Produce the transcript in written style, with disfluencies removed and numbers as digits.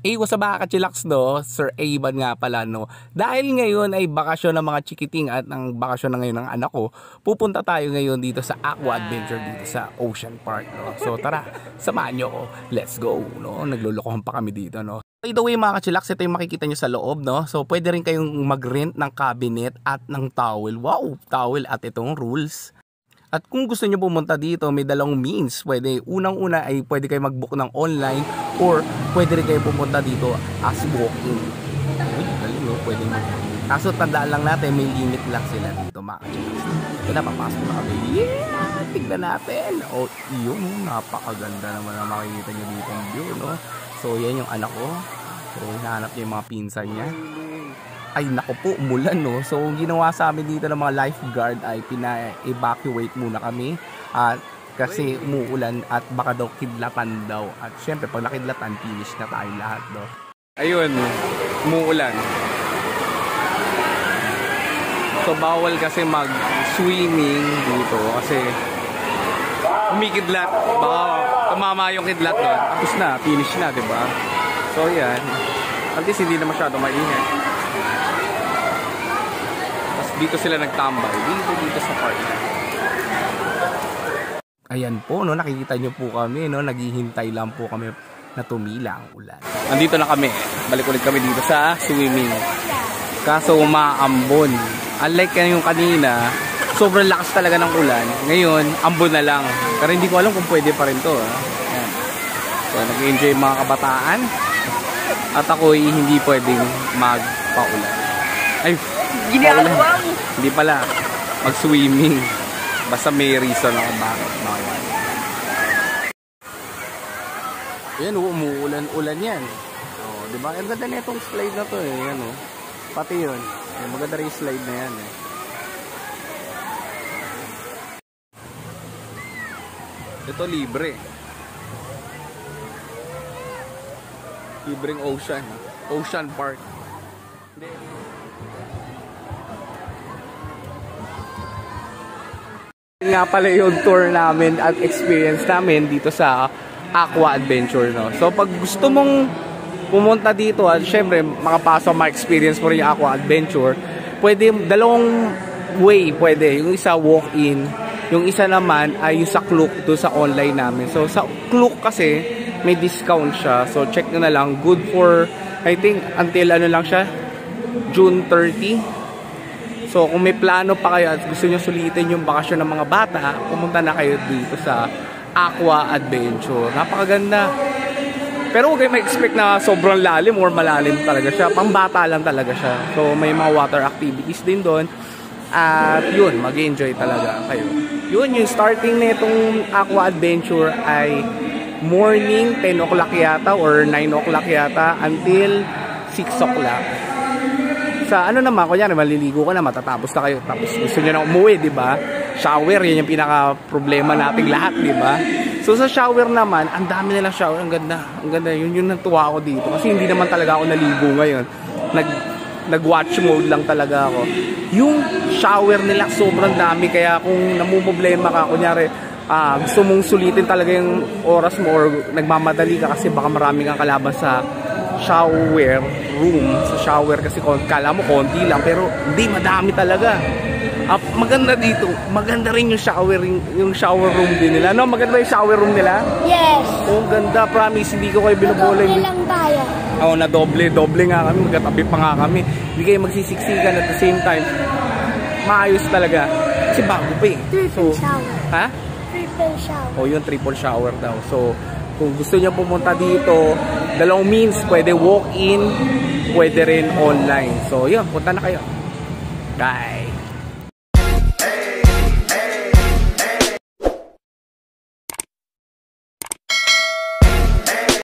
What's up mga kachilax, no? Sir Ivan nga pala, no? Dahil ngayon ay bakasyon ng mga chikiting at ang bakasyon na ngayon ng anak ko, pupunta tayo ngayon dito sa Aqua Adventure dito sa Ocean Park, no? So tara, samahan nyo ko. Let's go, no? Naglulukohan pa kami dito, no? By the way mga kachilax, ito yung makikita nyo sa loob, no? So pwede rin kayong mag-rent ng cabinet at ng towel. Wow! Towel at itong rules. At kung gusto nyo pumunta dito, may dalawang means. Pwede, unang-una ay pwede kayo mag-book ng online or pwede rin kayo pumunta dito as walk-in. Uy, galing, no? Pwede mag-book. Kaso tandaan lang natin, may limit lang sila dito, mga kachilax. Ito na, papasok na kami. Yeah! Tignan natin. Oh, yun, napakaganda naman na makikita nyo dito ang view, no? So, yan yung anak ko. So, hinahanap niya yung mga pinsan niya. Ay nako po, umulan, no? So ginawa sa amin dito ng mga lifeguard ay pina-evacuate muna kami at kasi umuulan at baka daw kidlatan daw. At syempre pag nakidlatan, finish na tayo lahat, no? Ayun, umuulan. So bawal kasi mag-swimming dito kasi umikidlat. Baka tumama yung kidlat doon. Tapos na, finish na, diba? So yan. At least hindi na masyado mainit. Dito sila nagtambay, dito sa park. Ayan po, no, nakikita nyo po kami, no, naghihintay lang po kami na tumila ang ulan. Andito na kami, balik ulit kami dito sa swimming. Kaso umaambon. Unlike yung kanina, sobrang lakas talaga ng ulan. Ngayon, ambon na lang. Pero hindi ko alam kung pwede pa rin to. Ayan. So, nag-enjoy mga kabataan. At ako'y hindi pwedeng magpaulan. Ay, ginagawa mo. Hindi pala mag-swimming. Basta may reason ako bakit bawal. Ayan, umuulan-ulan yan. Oh, di ba? Ang ganda na itong slide na to eh. Yan, oh. Pati yun. Ayan, maganda rin yung slide na yan eh. Ito libre. Libreng ocean. Ocean Park. Hindi. Nga pala yung tour namin at experience namin dito sa Aqua Adventure, no? So pag gusto mong pumunta dito at syempre makapasok ma-experience mo rin yung Aqua Adventure, pwede dalawang way pwede. Yung isa walk-in, yung isa naman ay yung sa Klook doon sa online namin. So sa Klook kasi may discount siya. So check nyo na lang. Good for I think until ano lang siya, June 30. So kung may plano pa kayo at gusto nyo sulitin yung bakasyon ng mga bata, pumunta na kayo dito sa Aqua Adventure. Napakaganda. Pero huwag kayo ma-expect na sobrang lalim or malalim talaga siya. Pambata lang talaga siya. So may mga water activities din doon. At yun, mag-enjoy talaga kayo. Yun, yung starting na itong Aqua Adventure ay morning 10 o'clock yata or 9 o'clock yata until 6 o'clock. Sa ano naman, kunyari maliligo ka na, matatapos na kayo, tapos gusto nyo na umuwi, di ba? Shower, yan yung pinaka problema nating lahat, di ba? So sa shower naman, ang dami nilang shower, ang ganda, yun natuwa ako dito kasi hindi naman talaga ako naligo ngayon. Nag-watch mode lang talaga ako. Yung shower nila sobrang dami, kaya kung namumblema ka, kunyari gusto mong sulitin talaga yung oras mo or nagmamadali ka kasi baka marami kang kalaban sa shower room, sa shower kasi kala mo konti lang pero hindi, madami talaga. Maganda dito, maganda rin yung shower room din nila, no? Maganda yung shower room nila? Yes. Oh, ganda, promise, hindi ko kayo binubola. Doble lang tayo. Oo, na doble nga kami, magkatabi pa nga kami, hindi kayo magsisiksikan at the same time. Maayos talaga kasi bago pa eh. Triple shower. Ha? Triple shower. O yung triple shower daw. So kung gusto niyo pumunta dito, dalawang means, pwede walk-in, pwede rin online. So yun, punta na kayo guys.